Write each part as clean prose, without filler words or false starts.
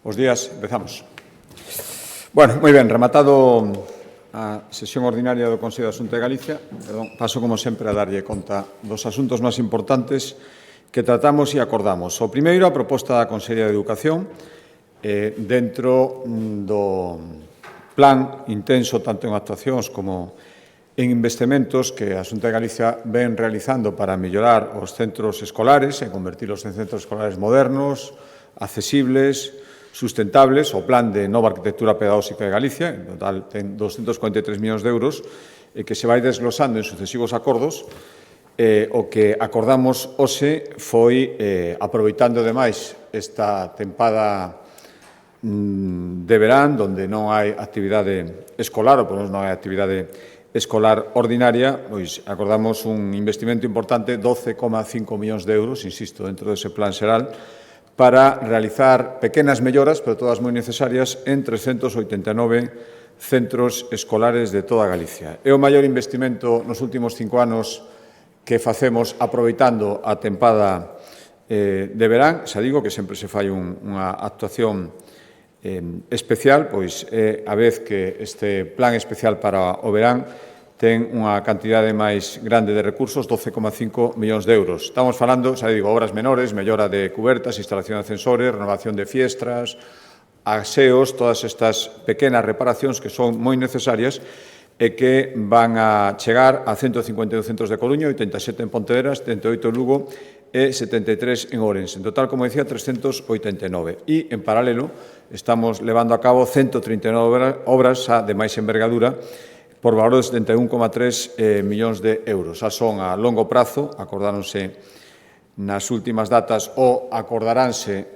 Bos días, empezamos. Bueno, moi ben, rematado a sesión ordinaria do Consello de Xunta de Galicia, paso, como sempre, a darlle conta dos asuntos máis importantes que tratamos e acordamos. O primeiro, a proposta da Consellería de Educación, dentro do plan intenso, tanto en actuacións como en investimentos que a Xunta de Galicia ven realizando para mellorar os centros escolares e convertirlos en centros escolares modernos, accesibles, sustentables, o plan de nova arquitectura pedagóxica de Galicia, en total ten 243 millóns de euros, que se vai desglosando en sucesivos acordos. O que acordamos hoxe foi, aproveitando demais esta tempada de verán, onde non hai actividade escolar, ou por menos non hai actividade escolar ordinaria, pois acordamos un investimento importante, 12,5 millóns de euros, insisto, dentro dese plan xeral, para realizar pequenas melloras, pero todas moi necesarias, en 389 centros escolares de toda Galicia. É o maior investimento nos últimos 5 anos que facemos aproveitando a tempada de verán. Xa digo que sempre se fai unha actuación especial, pois é a vez que este plan especial para o verán ten unha cantidade máis grande de recursos, 12,5 millóns de euros. Estamos falando, xa digo, obras menores, mellora de cubertas, instalación de ascensores, renovación de fiestras, aseos, todas estas pequenas reparacións que son moi necesarias e que van a chegar a 152 centros de Coruña, 87 en Pontevedra, 78 en Lugo e 73 en Ourense. En total, como decía, 389. E, en paralelo, estamos levando a cabo 139 obras de máis envergadura por valor de 71,3 millóns de euros. Xa son a longo prazo, acordáronse nas últimas datas ou acordaránse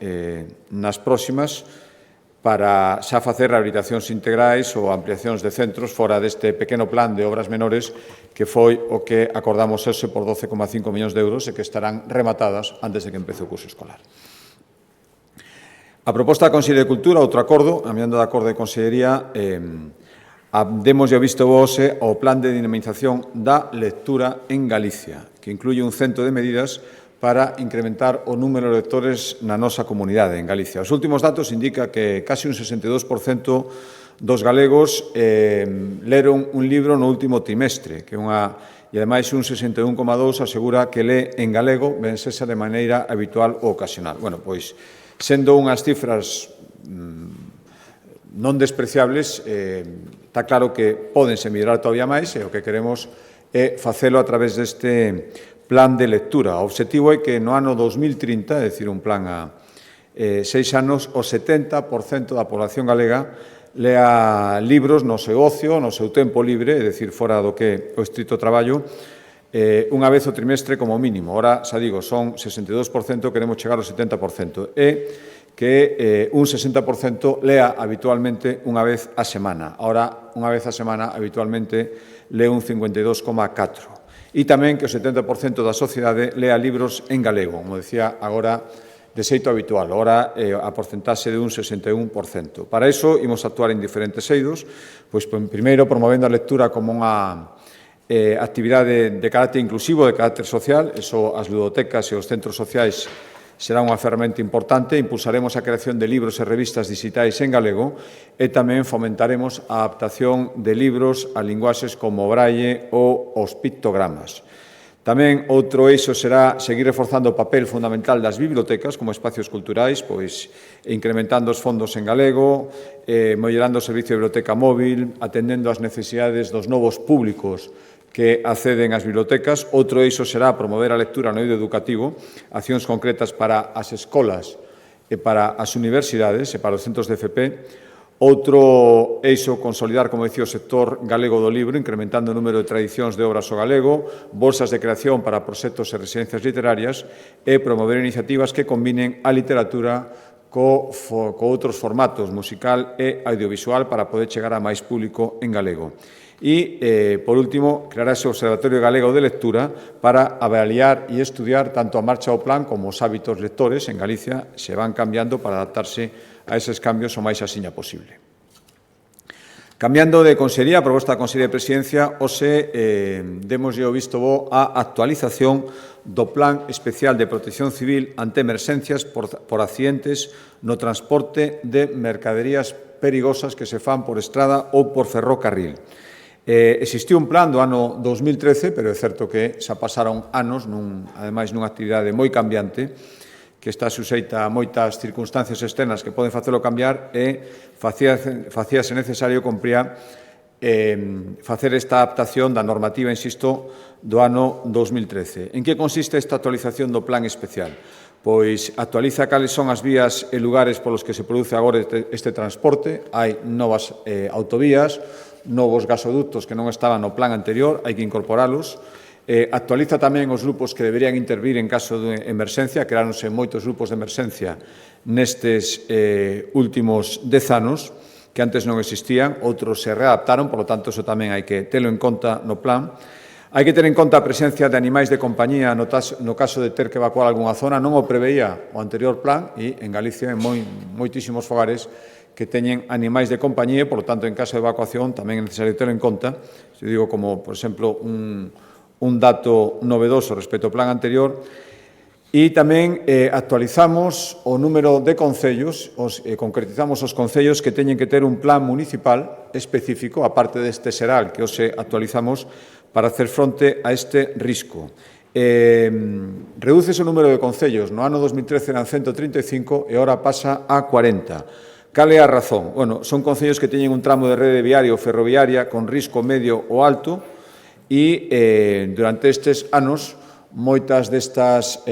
nas próximas para xa facer rehabilitacións integrais ou ampliacións de centros fora deste pequeno plan de obras menores que foi o que acordamos hoxe por 12,5 millóns de euros e que estarán rematadas antes de que empece o curso escolar. A proposta da Consellería de Cultura, outro acordo, cambiando de acordo de Consellería, demos o visto hoxe ao plan de dinamización da lectura en Galicia, que incluye un cento de medidas para incrementar o número de lectores na nosa comunidade en Galicia. Os últimos datos indican que casi un 62% dos galegos leron un libro no último trimestre, que e ademais un 61,2% asegura que lee en galego, ben sexa de maneira habitual ou ocasional. Bueno, pois, sendo unhas cifras non despreciables, está claro que pódense mellorar todavía máis e o que queremos é facelo a través deste plan de lectura. O obxectivo é que no ano 2030, é dicir, un plan a 6 anos, o 70% da población galega lea libros no seu ocio, no seu tempo libre, é dicir, fora do que o estrito traballo, unha vez o trimestre como mínimo. Ora, xa digo, son 62%, queremos chegar ao 70%. E que un 60% lea habitualmente unha vez a semana. Ora, unha vez a semana, habitualmente, lee un 52,4%. E tamén que o 70% da sociedade lea libros en galego, como decía agora, de xeito habitual. Ora, a porcentaxe de un 61%. Para iso, imos actuar en diferentes eidos, pois, primeiro, promovendo a lectura como unha actividade de carácter inclusivo, de carácter social. Eso, as ludotecas e os centros sociais será unha ferramenta importante. Impulsaremos a creación de libros e revistas digitais en galego e tamén fomentaremos a adaptación de libros a linguaxes como o braille ou os pictogramas. Tamén outro eixo será seguir reforzando o papel fundamental das bibliotecas como espacios culturais, pois incrementando os fondos en galego, mellorando o servicio de biblioteca móvil, atendendo ás necesidades dos novos públicos que acceden ás bibliotecas. Outro eixo será promover a lectura no eido educativo, accións concretas para as escolas e para as universidades e para os centros de FP. Outro eixo, consolidar, como dicía, o sector galego do libro, incrementando o número de tradicións de obras ao galego, bolsas de creación para proxectos e residencias literarias e promover iniciativas que combinen a literatura co outros formatos, musical e audiovisual, para poder chegar a máis público en galego. E, por último, creará ese Observatorio Galego de Lectura para avaliar e estudiar tanto a marcha do plan como os hábitos lectores en Galicia se van cambiando para adaptarse a eses cambios o máis axiña posible. Cambiando de consellería, a proposta da Consellería de Presidencia, hoxe demoslle o visto bo á actualización do Plan Especial de Protección Civil ante emerxencias por accidentes no transporte de mercaderías perigosas que se fan por estrada ou por ferrocarril. Existiu un plan do ano 2013, pero é certo que xa pasaron anos, ademais nunha actividade moi cambiante, que está suxeita a moitas circunstancias externas que poden facelo cambiar e facíase necesario cumpría facer esta adaptación da normativa, insisto, do ano 2013. En que consiste esta actualización do plan especial? Pois actualiza cales son as vías e lugares polos que se produce agora este transporte. Hai novas autovías, novos gasoductos que non estaban no plan anterior, hai que incorporalos. Actualiza tamén os grupos que deberían intervir en caso de emerxencia. Creáronse moitos grupos de emerxencia nestes últimos 10 anos, que antes non existían, outros se readaptaron, por lo tanto, iso tamén hai que telo en conta no plan. Hai que ter en conta a presencia de animais de compañía no caso de ter que evacuar algunha zona. Non o preveía o anterior plan e en Galicia hai moitísimos fogares que teñen animais de compañía, por lo tanto, en caso de evacuación tamén é necesario telo en conta. Se digo como, por exemplo, un dato novedoso respecto ao plan anterior. E tamén actualizamos o número de concellos, concretizamos os concellos que teñen que ter un plan municipal específico, aparte deste xeral que hoxe actualizamos, para hacer fronte a este risco. Redúcese o número de concellos. No ano 2013 eran 135 e agora pasa a 40. Cal é a razón? Bueno, son concellos que teñen un tramo de rede viaria ou ferroviaria con risco medio ou alto, e durante estes anos moitas destas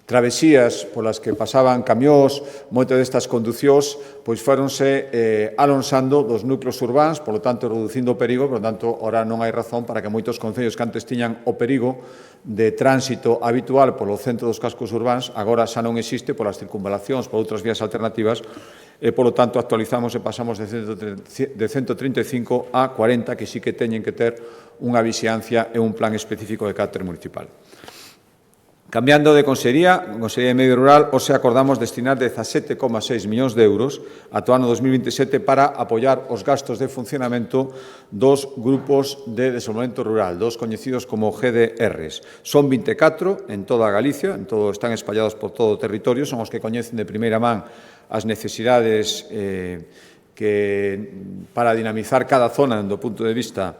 travesías polas que pasaban camións, moitas destas conducións, pois fóronse alonsando dos núcleos urbáns, polo tanto, reducindo o perigo, por lo tanto, ora non hai razón para que moitos concellos que antes tiñan o perigo de tránsito habitual polo centro dos cascos urbáns, agora xa non existe polas circunvalacións, por outras vías alternativas, e, polo tanto, actualizamos e pasamos de 135 a 40, que sí que teñen que ter unha vixiancia e un plan específico de carácter municipal. Cambiando de consellería, Consellería de Medio Rural, hoxe acordamos destinar 17,6 millóns de euros ata o ano 2027 para apoiar os gastos de funcionamento dos grupos de desenvolvemento rural, dos coñecidos como GDRs. Son 24 en toda Galicia, están espallados por todo o territorio, son os que coñecen de primeira man as necesidades para dinamizar cada zona do punto de vista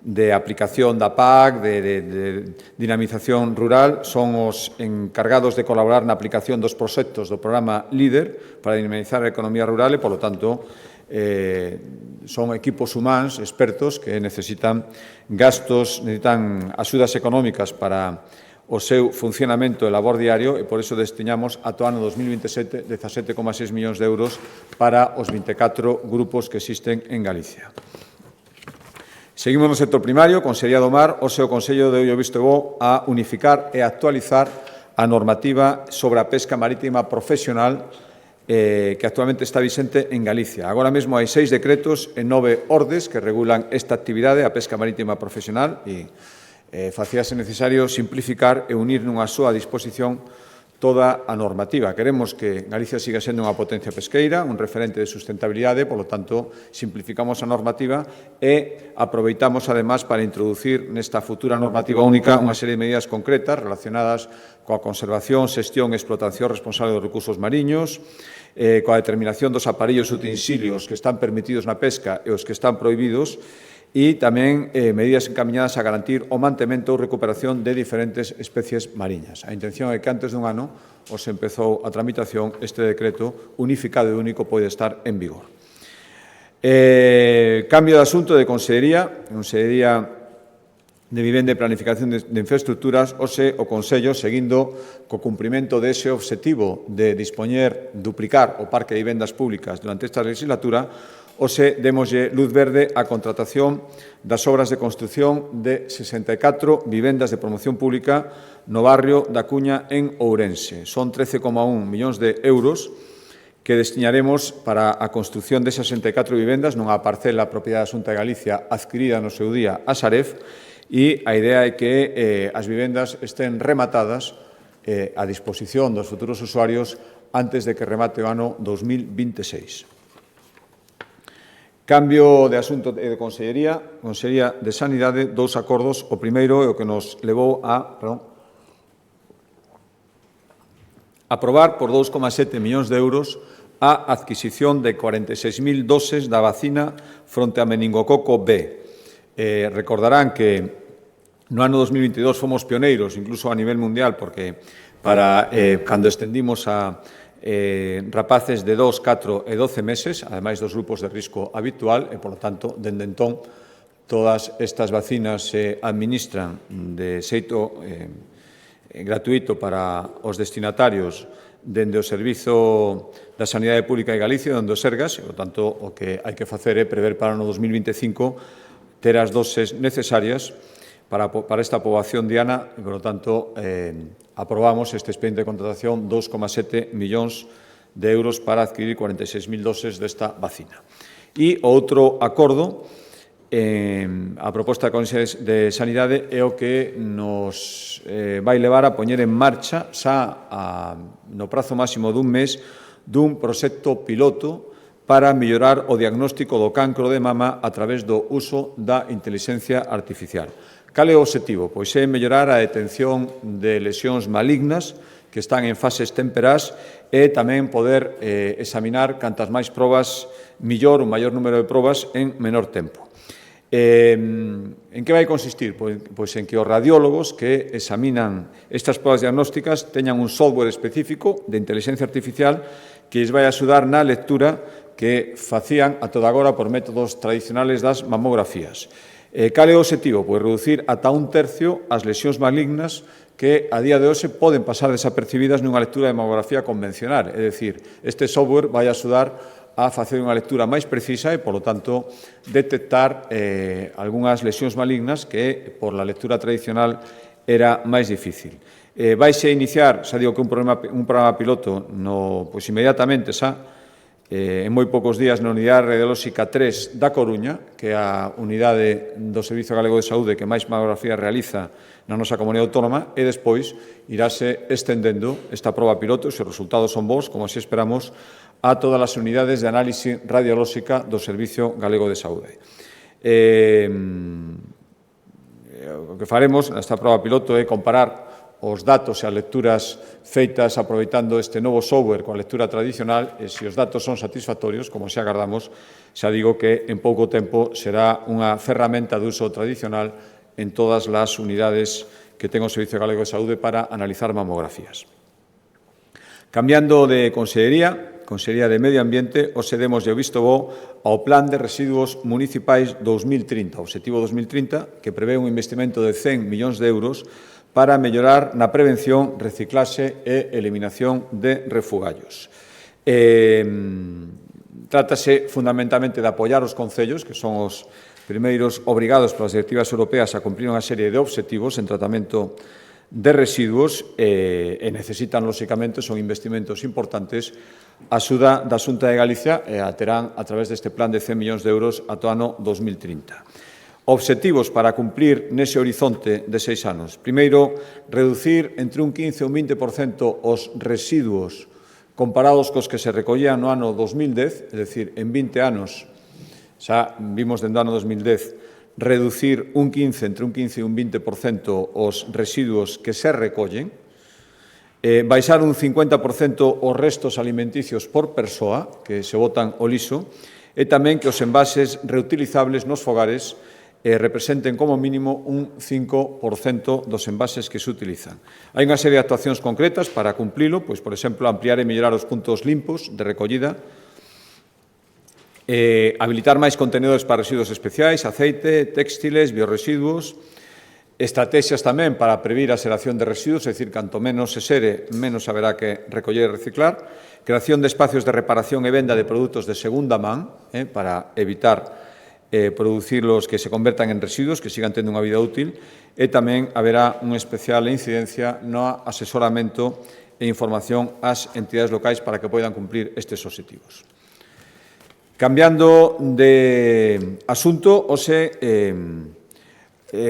de aplicación da PAC, de dinamización rural, son os encargados de colaborar na aplicación dos proxectos do programa LEADER para dinamizar a economía rural e, polo tanto, son equipos humanos, expertos, que necesitan axudas económicas para o seu funcionamento e labor diario, e por iso destinamos ata o ano 2027 17,6 millóns de euros para os 24 grupos que existen en Galicia. Seguimos no sector primario. Consellería do Mar, hoxe o Consello deu o visto bo a unificar e actualizar a normativa sobre a pesca marítima profesional que actualmente está vixente en Galicia. Agora mesmo hai 6 decretos e 9 ordes que regulan esta actividade, a pesca marítima profesional, e facíase necesario simplificar e unir nunha soa disposición toda a normativa. Queremos que Galicia siga sendo unha potencia pesqueira, un referente de sustentabilidade, polo tanto, simplificamos a normativa e aproveitamos, además, para introducir nesta futura normativa única unha serie de medidas concretas relacionadas coa conservación, xestión e explotación responsable dos recursos mariños, coa determinación dos aparellos e utensilios que están permitidos na pesca e os que están prohibidos, e tamén medidas encaminhadas a garantir o mantemento ou recuperación de diferentes especies mariñas. A intención é que antes dun ano os empezou a tramitación, este decreto unificado e único pode estar en vigor. Cambio de asunto de Consellería de Vivenda e Planificación de Infraestructuras. Hoxe o Consello, seguindo co cumprimento dese obxectivo de duplicar o parque de vivendas públicas durante esta legislatura, hoxe demoslle luz verde á contratación das obras de construción de 64 vivendas de promoción pública no barrio da Cuña en Ourense. Son 13,1 millóns de euros que destinaremos para a construción de 64 vivendas nunha parcela propiedade da Xunta de Galicia adquirida no seu día a Saref, e a idea é que as vivendas estén rematadas a disposición dos futuros usuarios antes de que remate o ano 2026. Cambio de asunto de Consellería de Sanidade, dous acordos. O primeiro é o que nos levou a aprobar por 2,7 millóns de euros a adquisición de 46.000 doses da vacina fronte a meningococo B. Recordarán que no ano 2022 fomos pioneiros, incluso a nivel mundial, porque cando estendimos a rapaces de 2, 4 e 12 meses, ademais dos grupos de risco habitual, e, polo tanto, dende entón, todas estas vacinas se administran de xeito gratuito para os destinatarios dende o Servizo da Sanidade Pública de Galicia, onde o Sergas, e, por tanto, o que hai que facer é prever para o ano 2025 ter as doses necesarias para esta poboación diana e, por lo tanto, aprobamos este expediente de contratación 2,7 millóns de euros para adquirir 46.000 doses desta vacina. E o outro acordo, a proposta da Consellería de Sanidade, é o que nos vai levar a poñer en marcha xa no prazo máximo dun mes dun proxecto piloto para mellorar o diagnóstico do cancro de mama a través do uso da intelixencia artificial. Cal é o obxectivo? Pois é mellorar a detención de lesións malignas que están en fases temperás e tamén poder examinar cantas máis probas millor, un maior número de probas en menor tempo. En que vai consistir? Pois en que os radiólogos que examinan estas probas diagnósticas teñan un software específico de inteligencia artificial que lles vai axudar na lectura que facían a toda agora por métodos tradicionales das mamografías. Cal é o obxectivo? Pois reducir ata un tercio as lesións malignas que a día de hoxe poden pasar desapercibidas nunha lectura de mamografía convencional. É dicir, este software vai axudar a facer unha lectura máis precisa e, polo tanto, detectar algunhas lesións malignas que, por la lectura tradicional, era máis difícil. Vaise iniciar, xa digo que un programa piloto, inmediatamente xa, en moi poucos días na Unidade Radiolóxica 3 da Coruña, que é a unidade do Servizo Galego de Saúde que máis mamografía realiza na nosa comunidade autónoma, e despois irase estendendo esta proba piloto, se os resultados son bons, como así esperamos, a todas as unidades de análise radiolóxica do Servizo Galego de Saúde. O que faremos nesta proba piloto é comparar os datos e as lecturas feitas aproveitando este novo software coa lectura tradicional, e se os datos son satisfactorios, como xa agardamos, xa digo que en pouco tempo será unha ferramenta de uso tradicional en todas as unidades que ten o Servizo Galego de Saúde para analizar mamografías. Cambiando de Consellería de Medio Ambiente, hoxe demos o visto bo ao Plan de Residuos Municipais 2030, o Obxectivo 2030, que prevé un investimento de 100 millóns de euros para mellorar na prevención, reciclaxe e eliminación de refugallos. Trátase fundamentalmente de apoiar os concellos, que son os primeiros obrigados polas directivas europeas a cumprir unha serie de obxectivos en tratamento de residuos e necesitan, lóxicamente, son investimentos importantes. A axuda da Xunta de Galicia a terán a través deste plan de 100 millóns de euros ata o ano 2030. Obxectivos para cumprir nese horizonte de 6 anos. Primeiro, reducir entre un 15 e un 20% os residuos comparados cos que se recollían no ano 2010, é dicir, en 20 anos, xa vimos dende o ano 2010, reducir entre un 15 e un 20% os residuos que se recollen, baixar un 50% os restos alimenticios por persoa, que se botan ao lixo, e tamén que os envases reutilizables nos fogares representen como mínimo un 5% dos envases que se utilizan. Hai unha serie de actuacións concretas para cumplilo, pois, por exemplo, ampliar e mellorar os puntos limpos de recollida, habilitar máis contenedores para residuos especiais, aceite, textiles, biorresiduos, estrategias tamén para previr a xeración de residuos, é dicir, canto menos se xere, menos haberá que recoller e reciclar, creación de espacios de reparación e venda de produtos de segunda man, para evitar producir los que se convertan en residuos, que sigan tendo unha vida útil, e tamén haberá unha especial incidencia no asesoramento e información ás entidades locais para que poidan cumplir estes obxectivos. Cambiando de asunto, hoxe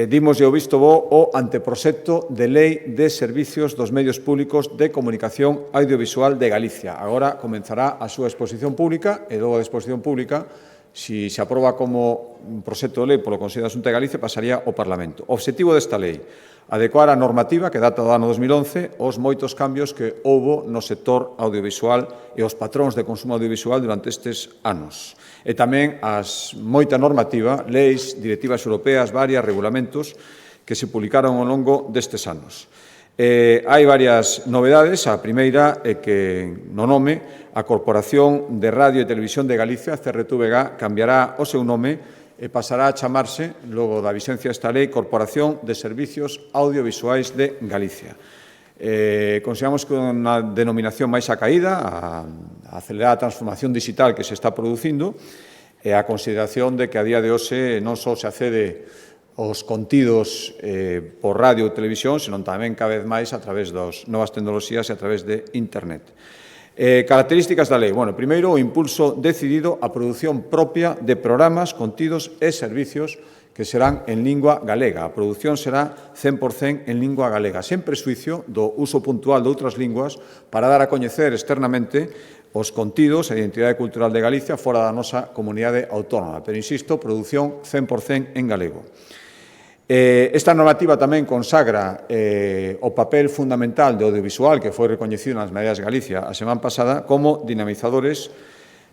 dimos o visto bo o anteproxecto de Lei de Servicios dos Medios Públicos de Comunicación Audiovisual de Galicia. Agora comenzará a súa exposición pública e logo da exposición pública Si se aproba como un proxecto de lei polo Consello da Xunta de Galicia, pasaría ao Parlamento. O obxectivo desta lei, adecuar a normativa que data do ano 2011 aos moitos cambios que houbo no sector audiovisual e os patróns de consumo audiovisual durante estes anos. E tamén as moita normativa, leis, directivas europeas, varias, regulamentos que se publicaron ao longo destes anos. Hai varias novedades. A primeira é que, no nome, a Corporación de Radio e Televisión de Galicia, CRTVG, cambiará o seu nome e pasará a chamarse, logo da vixencia desta lei, Corporación de Servicios Audiovisuais de Galicia. Consideramos que unha denominación máis acaída, a acelerada transformación digital que se está producindo, e a consideración de que a día de hoxe non só se accede os contidos por radio ou televisión, senón tamén cada vez máis a través das novas tecnoloxías e a través de Internet. Características da lei. Bueno, primeiro, o impulso decidido á produción propia de programas, contidos e servicios que serán en lingua galega. A produción será 100% en lingua galega, sen prexuicio do uso puntual de outras linguas para dar a coñecer externamente os contidos e a identidade cultural de Galicia fora da nosa comunidade autónoma. Pero, insisto, produción 100% en galego. Esta normativa tamén consagra o papel fundamental do audiovisual que foi recoñecido nas Medallas de Galicia a semana pasada como dinamizadores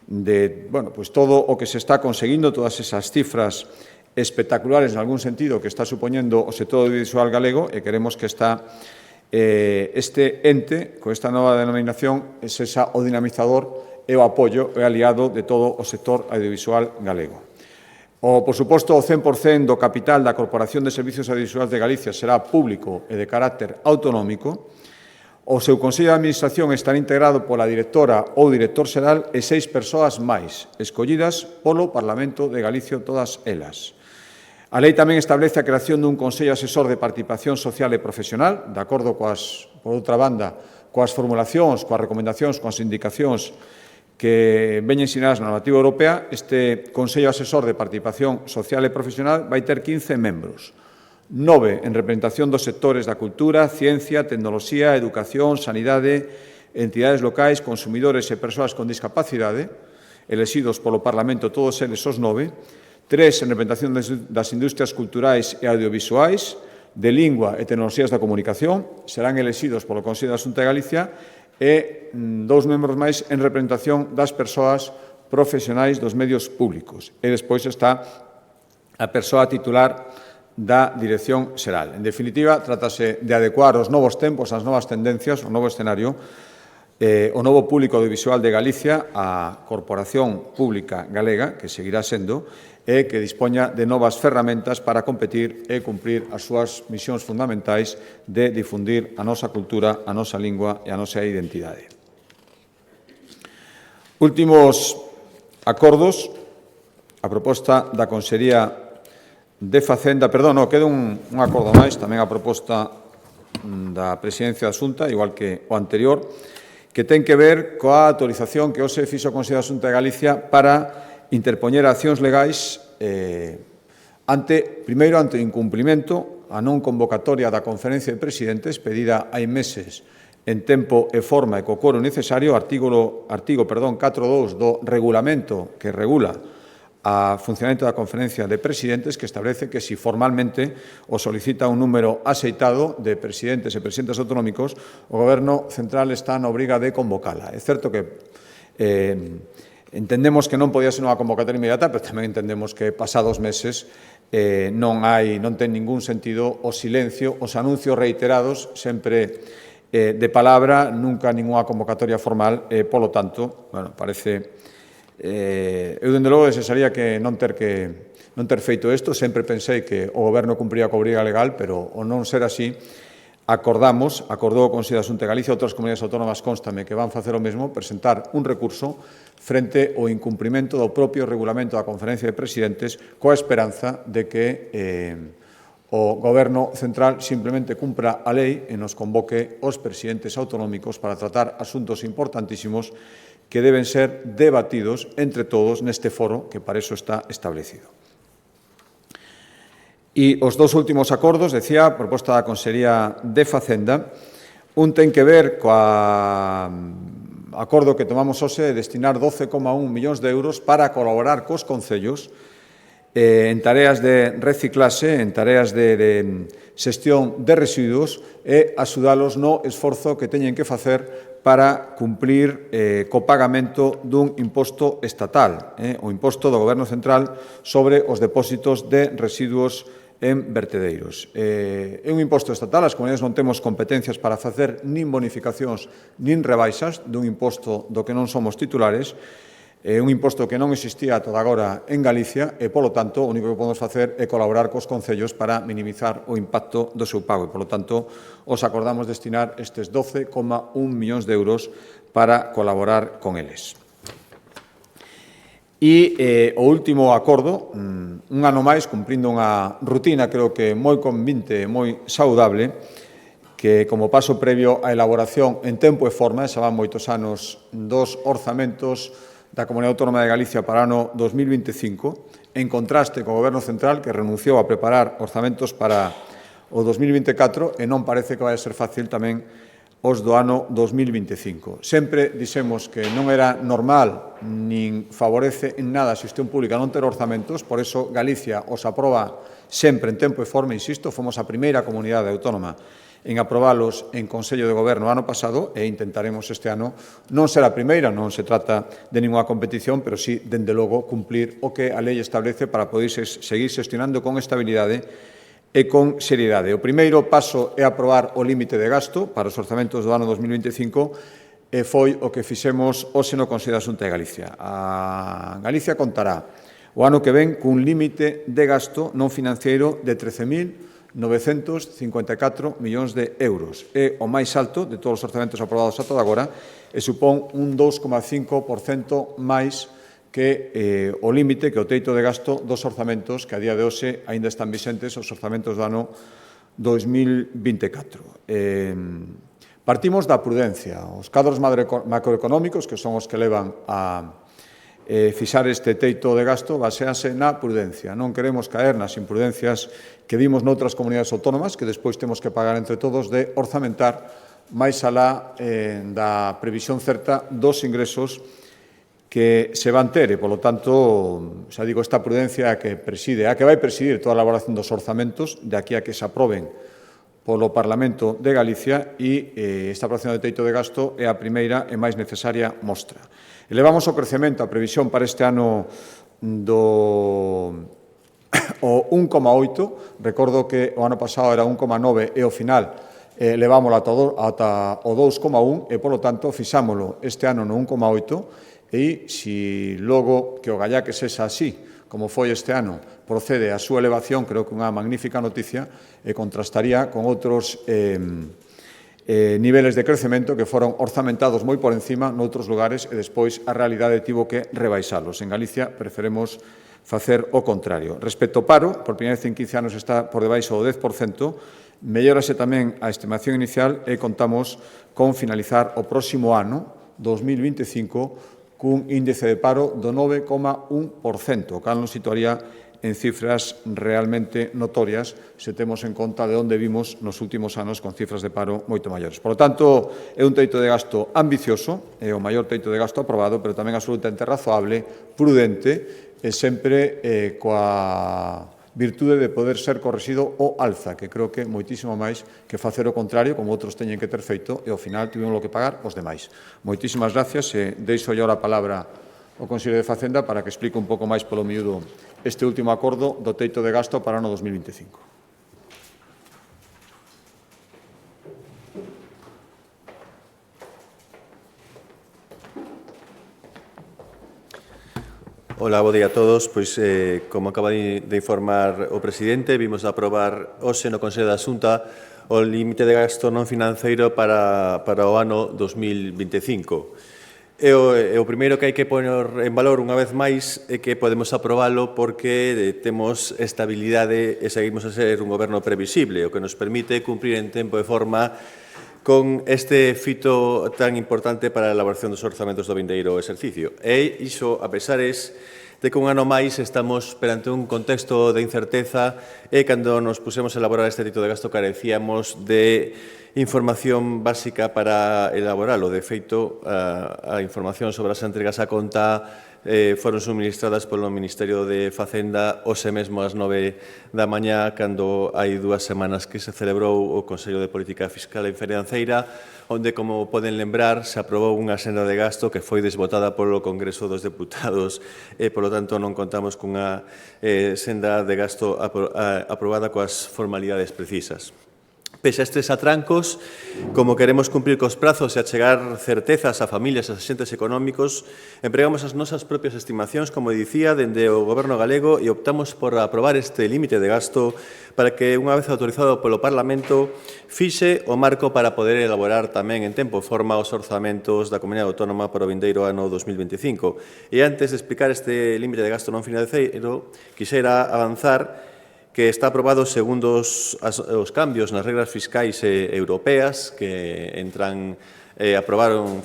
de todo o que se está conseguindo, todas esas cifras espectaculares en algún sentido que está supoñendo o sector audiovisual galego, e queremos que este ente, con esta nova denominación, é o dinamizador e o apoio e aliado de todo o sector audiovisual galego. Por suposto, o 100% do capital da Corporación de Servicios Audiovisuais de Galicia será público e de carácter autonómico. O seu Consello de Administración estará integrado pola directora ou director xeral e 6 persoas máis, escollidas polo Parlamento de Galicia, todas elas. A lei tamén establece a creación dun Consello Asesor de Participación Social e Profesional, de acordo por outra banda, coas formulacións, coas recomendacións, coas indicacións que veñen sinadas na normativa europea. Este Consello Asesor de Participación Social e Profesional vai ter 15 membros, 9 en representación dos sectores da cultura, ciencia, tecnoloxía, educación, sanidade, entidades locais, consumidores e persoas con discapacidade, elexidos polo Parlamento todos eles os 9, 3 en representación das industrias culturais e audiovisuais, de lingua e tecnoloxías da comunicación, serán elexidos polo Consello da Xunta de Galicia, e 2 membros máis en representación das persoas profesionais dos medios públicos. E despois está a persoa titular da Dirección Xeral. En definitiva, trátase de adecuar os novos tempos, as novas tendencias, o novo escenario, o novo público audiovisual de Galicia, a Corporación Pública Galega, que seguirá sendo, e que dispoña de novas ferramentas para competir e cumprir as súas misións fundamentais de difundir a nosa cultura, a nosa lingua e a nosa identidade. Últimos acordos. A proposta da Consellería de Facenda, queda un acordo máis, tamén a proposta da Presidencia da Xunta, igual que o anterior, que ten que ver coa autorización que hoxe fixo o Consello da Xunta de Galicia para interpoñer accións legais primeiro ante o incumprimento, a non convocatoria da Conferencia de Presidentes pedida hai meses en tempo e forma e co quórum necesario, artigo 4.2 do regulamento que regula a funcionamento da Conferencia de Presidentes, que establece que si formalmente o solicita un número axeitado de presidentes e presidentes autonómicos, o Goberno central está na obriga de convocala. É certo que entendemos que non podía ser unha convocatoria inmediata, pero tamén entendemos que pasados meses non ten ningún sentido o silencio, os anuncios reiterados, sempre de palabra, nunca ninguna convocatoria formal, polo tanto, parece... Eu, dende logo, desearía que non ter feito isto. Sempre pensei que o Goberno cumpría coa obriga legal, pero ao non ser así, acordou o Consello da Xunta de Galicia, outras comunidades autónomas constame que van facer o mesmo, presentar un recurso frente ao incumprimento do propio regulamento da Conferencia de Presidentes, coa esperanza de que o Goberno central simplemente cumpra a lei e nos convoque os presidentes autonómicos para tratar asuntos importantísimos que deben ser debatidos entre todos neste foro que para iso está establecido. E os 2 últimos acordos, decía, a proposta da Consellería de Facenda, un ten que ver coa acordo que tomamos hoxe é destinar 12,1 millóns de euros para colaborar cos concellos en tareas de reciclaxe, en tareas de xestión de residuos e axudalos no esforzo que teñen que facer para cumprir co pagamento dun imposto estatal, o imposto do Goberno Central sobre os depósitos de residuos en vertedeiros. É un imposto estatal, as comunidades non temos competencias para facer nin bonificacións nin rebaixas dun imposto do que non somos titulares. É un imposto que non existía ata agora en Galicia e, polo tanto, o único que podemos facer é colaborar cos concellos para minimizar o impacto do seu pago. E, polo tanto, os acordamos destinar estes 12,1 millóns de euros para colaborar con eles. E o último acordo, un ano máis, cumprindo unha rutina, creo que moi convinte e moi saudable, que como paso previo á elaboración en tempo e forma, xa van moitos anos dos orzamentos da Comunidade Autónoma de Galicia para o ano 2025, en contraste co Goberno Central, que renunciou a preparar orzamentos para o 2024 e non parece que vai ser fácil tamén os do ano 2025. Sempre dixemos que non era normal nin favorece en nada a xestión pública non ter orzamentos, por iso Galicia os aproba sempre en tempo e forma, insisto, fomos a primeira comunidade autónoma en aprobalos en Consello de Goberno ano pasado e intentaremos este ano non ser a primeira, non se trata de ninguna competición, pero sí, dende logo, cumplir o que a lei establece para poder seguir xestionando con estabilidade e con seriedade. O primeiro paso é aprobar o límite de gasto para os orzamentos do ano 2025 e foi o que fixemos hoxe no Consello da Xunta de Galicia. A Galicia contará o ano que ven cun límite de gasto non financiero de 13.954 millóns de euros. É o máis alto de todos os orzamentos aprobados ata agora e supón un 2,5% máis que o límite, que o teito de gasto dos orzamentos que a día de hoxe aínda están vixentes os orzamentos do ano 2024. Partimos da prudencia. Os cadros macroeconómicos, que son os que levan a fixar este teito de gasto, basease na prudencia. Non queremos caer nas imprudencias que vimos noutras comunidades autónomas, que despois temos que pagar entre todos, de orzamentar máis alá da previsión certa dos ingresos que se van ter e, polo tanto, xa digo, esta prudencia a que vai presidir toda a elaboración dos orzamentos de aquí a que se aproben polo Parlamento de Galicia e esta aprobación de teito de gasto é a primeira e máis necesaria mostra. Elevamos o crecemento, a previsión para este ano do 1,8, recordo que o ano pasado era 1,9 e ao final levámoslo ata o 2,1 e, polo tanto, fixámolo este ano no 1,8 e, se logo que o gallaque sexa así, como foi este ano, procede a súa elevación, creo que unha magnífica noticia e contrastaría con outros niveles de crecemento que foron orzamentados moi por encima noutros lugares e despois a realidade tivo que rebaixalos. En Galicia preferemos facer o contrario. Respecto ao paro, por primeira vez en 15 anos está por debaixo do 10%, mellórase tamén a estimación inicial e contamos con finalizar o próximo ano, 2025, cun índice de paro do 9,1%, o cal nos situaría en cifras realmente notorias se temos en conta de onde vimos nos últimos anos con cifras de paro moito maiores. Por lo tanto, é un teito de gasto ambicioso, é o maior teito de gasto aprobado, pero tamén absolutamente razoable, prudente e sempre coa virtude de poder ser correxido o alza, que creo que moitísimo máis que facer o contrario, como outros teñen que ter feito, e ao final tivemos que pagar os demais. Moitísimas gracias e deixo yo a palabra ao Conselleiro de Facenda para que explique un pouco máis polo miúdo este último acordo do teito de gasto para o ano 2025. Ola, bo día a todos. Pois, como acaba de informar o presidente, vimos aprobar hoxe no Consello da Xunta o límite de gasto non financeiro para o ano 2025. E o primeiro que hai que poner en valor unha vez máis é que podemos aprobalo porque temos estabilidade e seguimos a ser un goberno previsible, o que nos permite cumprir en tempo e forma con este fito tan importante para a elaboración dos orzamentos do vindeiro exercicio. E iso, a pesares de que un ano máis estamos perante un contexto de incerteza e cando nos pusemos a elaborar este teito de gasto carecíamos de información básica para elaboralo. De feito, a información sobre as entregas a conta foron suministradas polo Ministerio de Facenda hoxe mesmo ás 9 da mañá, cando hai 2 semanas que se celebrou o Consello de Política Fiscal e Financeira, onde, como poden lembrar, se aprobou unha senda de gasto que foi desbotada polo Congreso dos Deputados e, polo tanto, non contamos cunha senda de gasto aprobada coas formalidades precisas. Pese a estes atrancos, como queremos cumprir cos prazos e achegar certezas a familias e a axentes económicos, empregamos as nosas propias estimacións, como dicía, dende o Goberno galego e optamos por aprobar este límite de gasto para que, unha vez autorizado polo Parlamento, fixe o marco para poder elaborar tamén en tempo e forma os orzamentos da Comunidade Autónoma para o vindeiro ano 2025. E antes de explicar este límite de gasto non financeiro, quixera avanzar que está aprobado segundo os cambios nas regras fiscais europeas que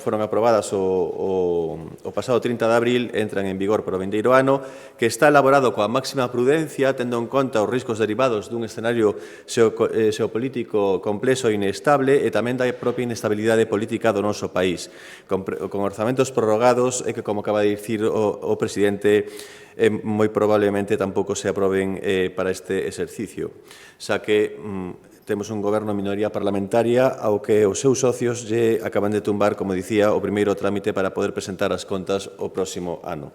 foron aprobadas o pasado 30 de abril, entran en vigor para o vindeiro ano, que está elaborado coa máxima prudencia, tendo en conta os riscos derivados dun escenario xeopolítico complexo e inestable e tamén da propia inestabilidade política do noso país, con orzamentos prorrogados e que, como acaba de dicir o presidente, moi probablemente tampouco se aproben para este exercicio, xa que temos un goberno minoría parlamentaria ao que os seus socios lle acaban de tumbar, como dicía, o primeiro trámite para poder presentar as contas o próximo ano.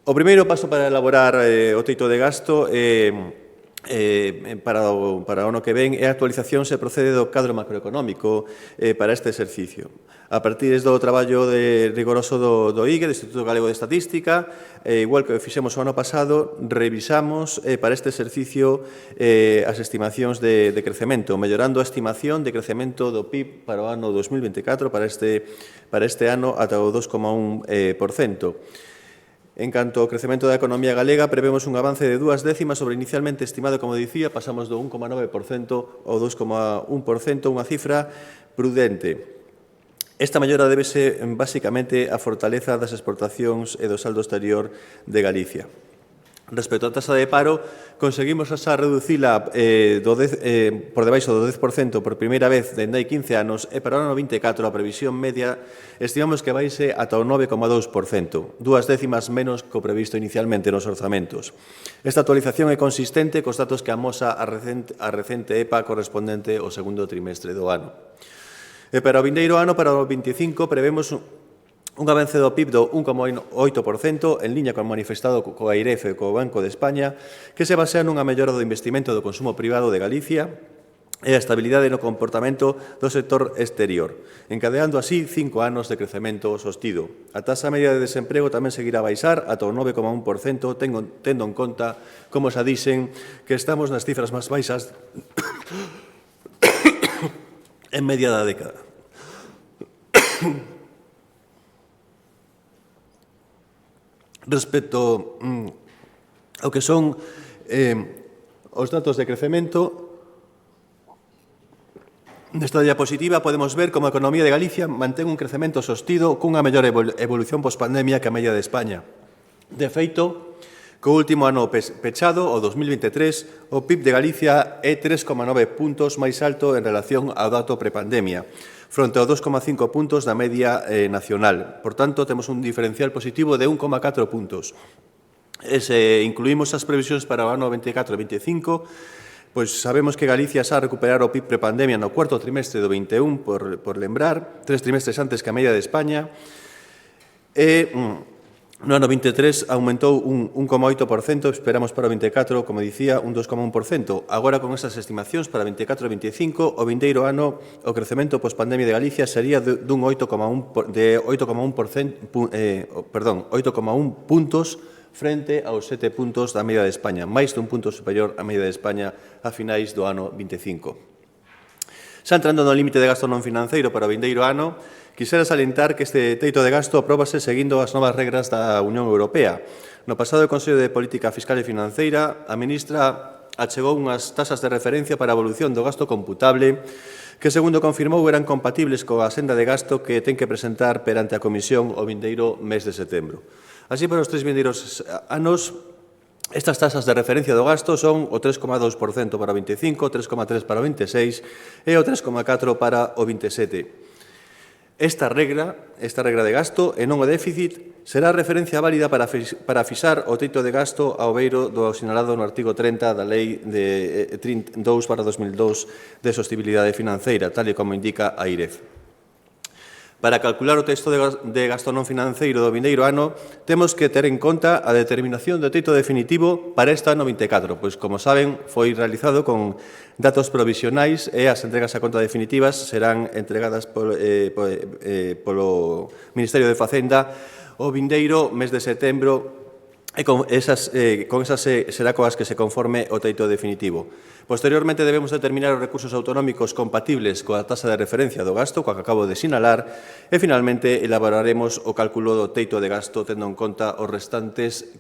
O primeiro paso para elaborar o teito de gasto para o ano que ven é a actualización se procede do cadro macroeconómico para este exercicio. A partir do traballo rigoroso do IGE, do Instituto Galego de Estatística, igual que fixemos o ano pasado, revisamos para este exercicio as estimacións de crecemento, mellorando a estimación de crecemento do PIB para o ano 2024, para este ano, ata o 2,1%. En canto ao crecemento da economía galega, prevemos un avance de 2 décimas sobre inicialmente estimado, como dicía, pasamos do 1,9% ao 2,1%, unha cifra prudente. Esta mellora débese basicamente á fortaleza das exportacións e do saldo exterior de Galicia. Respecto á tasa de paro, conseguimos reducila por debaixo do 10% por primeira vez dende hai 15 anos e para o ano 24 a previsión media estimamos que vaise ata o 9,2%, 2 décimas menos que o previsto inicialmente nos orzamentos. Esta actualización é consistente cos datos que amosa a recente EPA correspondente ao segundo trimestre do ano. E para o vindeiro ano, para o 25, prevemos un avance do PIB do 1,8%, en liña con manifestado coa AIREF e co Banco de España, que se basea nunha mellora do investimento do consumo privado de Galicia e a estabilidade no comportamento do sector exterior, encadeando así 5 anos de crecemento sostido. A taxa media de desemprego tamén seguirá a baixar ata o 9,1%, tendo en conta, como xa dixen, que estamos nas cifras máis baixas en media da década. Respecto ao que son os datos de crecemento, nesta diapositiva podemos ver como a economía de Galicia mantén un crecemento sostido cunha mellor evolución pospandemia que a media de España. De feito, co último ano pechado, o 2023, o PIB de Galicia é 3,9 puntos máis alto en relación ao dato prepandemia, fronte ao 2,5 puntos da media nacional. Por tanto, temos un diferencial positivo de 1,4 puntos. E se incluímos as previsións para o ano 24 e 25, pois sabemos que Galicia xa recuperar o PIB prepandemia no cuarto trimestre do 21, por lembrar, 3 trimestres antes que a media de España, e no ano 23 aumentou un 1,8%, esperamos para o 24, como dicía, un 2,1%. Agora, con estas estimacións para 24 e 25, o vindeiro ano, o crecemento pospandemia de Galicia sería de 8,1 puntos frente aos 7 puntos da media de España, máis dun punto superior á media de España a finais do ano 25. Xa entrando no límite de gasto non financeiro para o vindeiro ano, quixera salientar que este teito de gasto apróbase seguindo as novas regras da Unión Europea. No pasado Consello de Política Fiscal e Financeira, a ministra achegou unhas tasas de referencia para a evolución do gasto computable que, segundo confirmou, eran compatibles coa senda de gasto que ten que presentar perante a Comisión o vindeiro mes de setembro. Así, para os 3 vindeiros anos, estas tasas de referencia do gasto son o 3,2% para o 25, o 3,3% para o 26 e o 3,4% para o 27. Esta regra de gasto e non o déficit será referencia válida para fixar o teito de gasto ao beiro do sinalado no artigo 30 da Lei de 32/2002 de Sostibilidade Financeira, tal e como indica a IREF. Para calcular o texto de gasto non financeiro do vindeiro ano, temos que ter en conta a determinación do teito definitivo para este ano 24, pois, como saben, foi realizado con datos provisionais e as entregas a conta definitivas serán entregadas polo Ministerio de Facenda o vindeiro mes de setembro e con esas será coas que se conforme o teito definitivo. Posteriormente, debemos determinar os recursos autonómicos compatibles coa tasa de referencia do gasto, coa que acabo de sinalar, e, finalmente, elaboraremos o cálculo do teito de gasto tendo en conta os restantes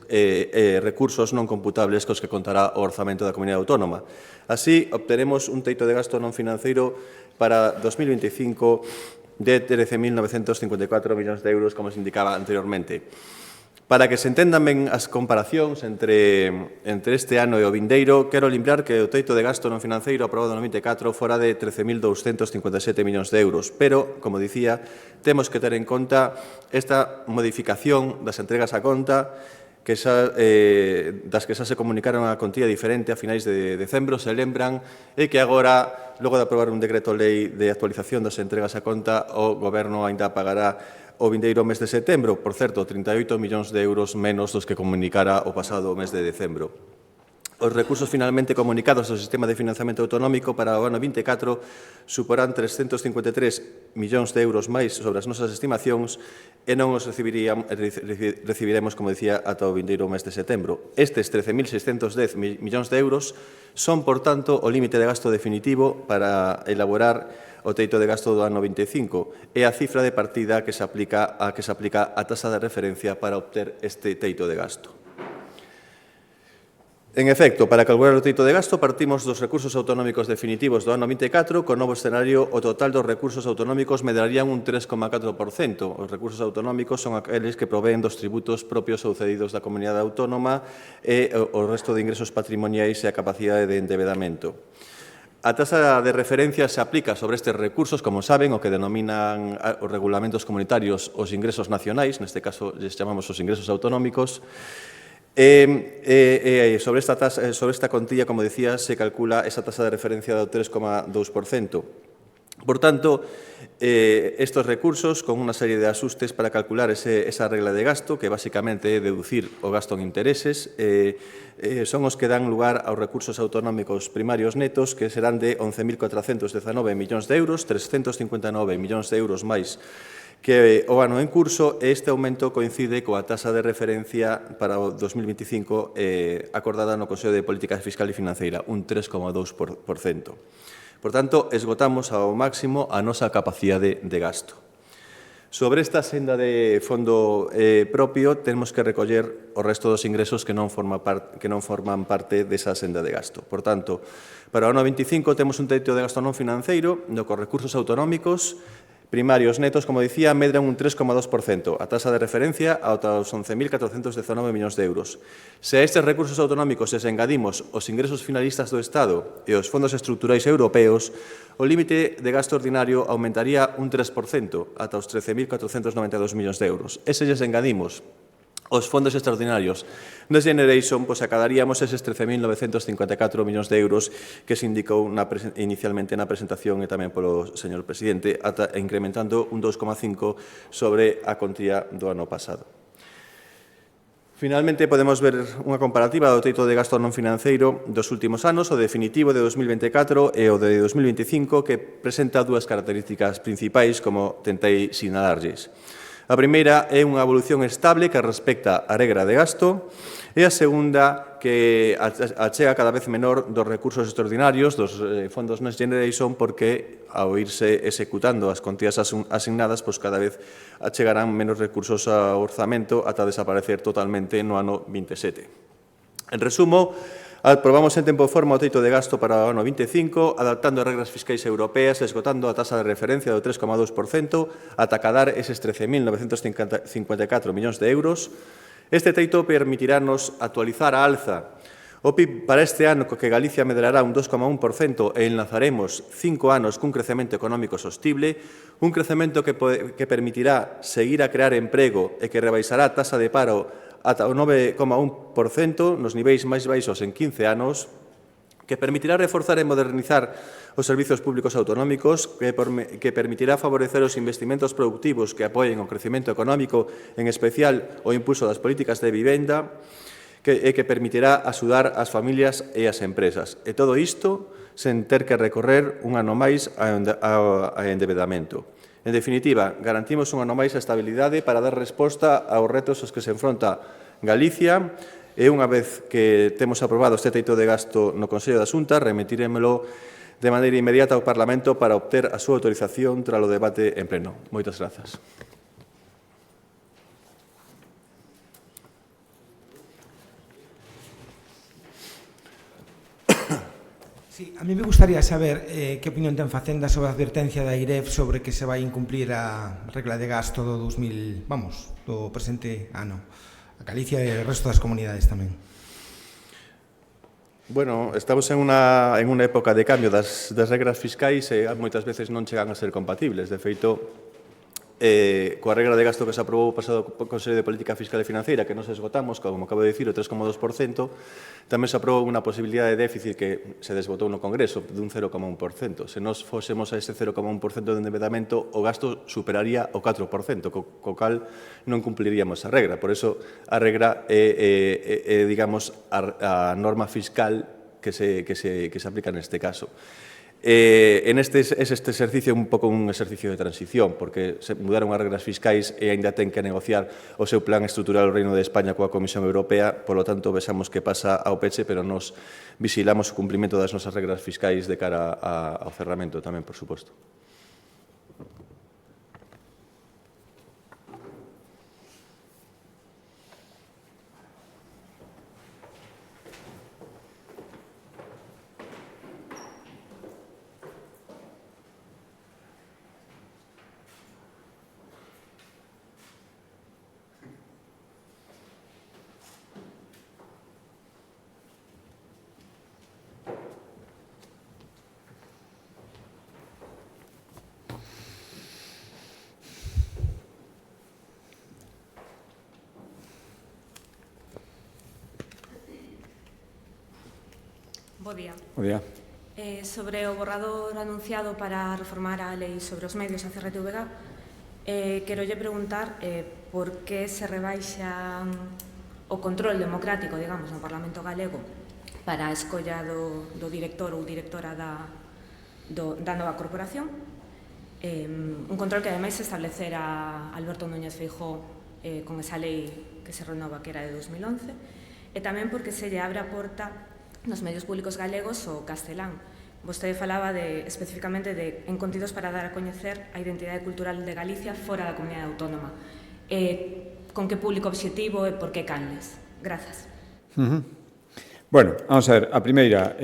recursos non computables cos que contará o orzamento da Comunidade Autónoma. Así, obteremos un teito de gasto non financeiro para 2025 de 13.954 millóns de euros, como se indicaba anteriormente. Para que se entendan ben as comparacións entre este ano e o vindeiro, quero lembrar que o teito de gasto non financeiro aprobado no 24 fora de 13.257 millóns de euros, pero, como dicía, temos que ter en conta esta modificación das entregas a conta das que xa se comunicaron a contía diferente a finais de decembro, se lembran, e que agora, logo de aprobar un decreto lei de actualización das entregas a conta, o Goberno aínda pagará o vindeiro mes de setembro, por certo, 38 millóns de euros menos dos que comunicara o pasado mes de decembro. Os recursos finalmente comunicados ao Sistema de Financiamento Autonómico para o ano 24 suporán 353 millóns de euros máis sobre as nosas estimacións e non os recibiremos, como dicía, ata o vindeiro mes de setembro. Estes 13.610 millóns de euros son, por tanto, o límite de gasto definitivo para elaborar o teito de gasto do ano 25 e a cifra de partida que se aplica a tasa de referencia para obter este teito de gasto. En efecto, para calcular o teito de gasto partimos dos recursos autonómicos definitivos do ano 24, con novo escenario o total dos recursos autonómicos medrarían un 3,4%. Os recursos autonómicos son aqueles que proveen dos tributos propios ou cedidos da comunidade autónoma e o resto de ingresos patrimoniais e a capacidade de endebedamento. A tasa de referencia se aplica sobre estes recursos, como saben, o que denominan os regulamentos comunitarios os ingresos nacionais, neste caso les chamamos os ingresos autonómicos, sobre esta contilla, como decía, se calcula esa tasa de referencia do 3,2%. Por tanto, estes recursos, con unha serie de asustes para calcular esa regla de gasto, que basicamente é deducir o gasto en intereses, son os que dan lugar aos recursos autonómicos primarios netos, que serán de 11.419 millóns de euros, 359 millóns de euros máis que o ano en curso, e este aumento coincide coa tasa de referencia para o 2025 acordada no Consello de Política Fiscal e Financeira, un 3,2%. Por tanto, esgotamos ao máximo a nosa capacidade de gasto. Sobre esta senda de fondo propio, temos que recoller o resto dos ingresos que non forman parte desa senda de gasto. Por tanto, para o ano 25 temos un teito de gasto non financeiro no que os recursos autonómicos primarios netos, como dicía, medran un 3,2%, a tasa de referencia aos 11.419 millóns de euros. Se a estes recursos autonómicos les engadimos os ingresos finalistas do Estado e os fondos estruturais europeos, o límite de gasto ordinario aumentaría un 3%, ata os 13.492 millóns de euros. E se les engadimos os fondos extraordinarios Next Generation, pois acadaríamos eses 13.954 millóns de euros que se indicou inicialmente na presentación e tamén polo señor presidente, incrementando un 2,5 sobre a contía do ano pasado. Finalmente, podemos ver unha comparativa do teito de gasto non financeiro dos últimos anos, o definitivo de 2024 e o de 2025, que presenta dúas características principais, como tentei sinalarlles. A primeira é unha evolución estable que respecta a regra de gasto e a segunda que achega cada vez menor dos recursos extraordinarios dos fondos Next Generation porque ao irse executando as contías asignadas pois cada vez achegarán menos recursos ao orzamento ata desaparecer totalmente no ano 27. En resumo, aprobamos en tempo e forma o teito de gasto para o ano 25, adaptando as regras fiscais europeas e esgotando a tasa de referencia do 3,2% ata acadar eses 13.954 millóns de euros. Este teito permitirá-nos actualizar a alza o PIB para este ano, que Galicia medrará un 2,1% e enlazaremos 5 anos cun crecemento económico sostible, un crecemento que permitirá seguir a crear emprego e que rebaixará a taxa de paro ata o 9,1% nos niveis máis baixos en 15 anos, que permitirá reforzar e modernizar os servizos públicos autonómicos, que permitirá favorecer os investimentos productivos que apoien o crecemento económico, en especial o impulso das políticas de vivenda, que permitirá axudar as familias e as empresas. E todo isto sen ter que recorrer un ano máis ao endebedamento. En definitiva, garantimos un ano máis a estabilidade para dar resposta aos retos aos que se enfronta Galicia e unha vez que temos aprobado este teito de gasto no Consello da Xunta, remitiremelo de maneira inmediata ao Parlamento para obter a súa autorización tras o debate en pleno. Moitas grazas. Sí, a mí me gustaría saber que opinión ten Facenda sobre a advertencia da IREF sobre que se vai incumplir a regla de gasto do do presente ano. A Galicia e o resto das comunidades tamén. Bueno, estamos en unha época de cambio das regras fiscais e moitas veces non chegan a ser compatibles. De feito, coa regra de gasto que se aprobou o pasado Consello de Política Fiscal e Financeira, que nos esgotamos, como acabo de dicir, o 3,2%, tamén se aprobou unha posibilidade de déficit que se desbotou no Congreso dun 0,1%. Se nos fósemos a ese 0,1% de endebedamento, o gasto superaría o 4%, co cal non cumpliríamos a regra. Por eso, a regra é digamos, a norma fiscal que se aplica neste caso. En este exercicio un pouco un exercicio de transición, porque se mudaron as regras fiscais e aínda ten que negociar o seu plan estrutural o Reino de España coa Comisión Europea, polo tanto, vexamos que pasa ao peche, pero nos vigilamos o cumprimento das nosas regras fiscais de cara ao cerramento tamén, por suposto. Bo día. Bo día. Sobre o borrador anunciado para reformar a lei sobre os medios a CRTVG, quero lle preguntar por que se rebaixa o control democrático, digamos, no Parlamento galego para a escolla do director ou directora da nova corporación. Un control que, ademais, se establecera Alberto Núñez Feijóo con esa lei que se renova, que era de 2011, e tamén porque se lle abre a porta nos medios públicos galegos o castelán. Vostede falaba especificamente en contidos para dar a coñecer a identidade cultural de Galicia fora da comunidade autónoma. Con que público obxectivo e por que canles? Grazas. Bueno, vamos a ver, a primeira,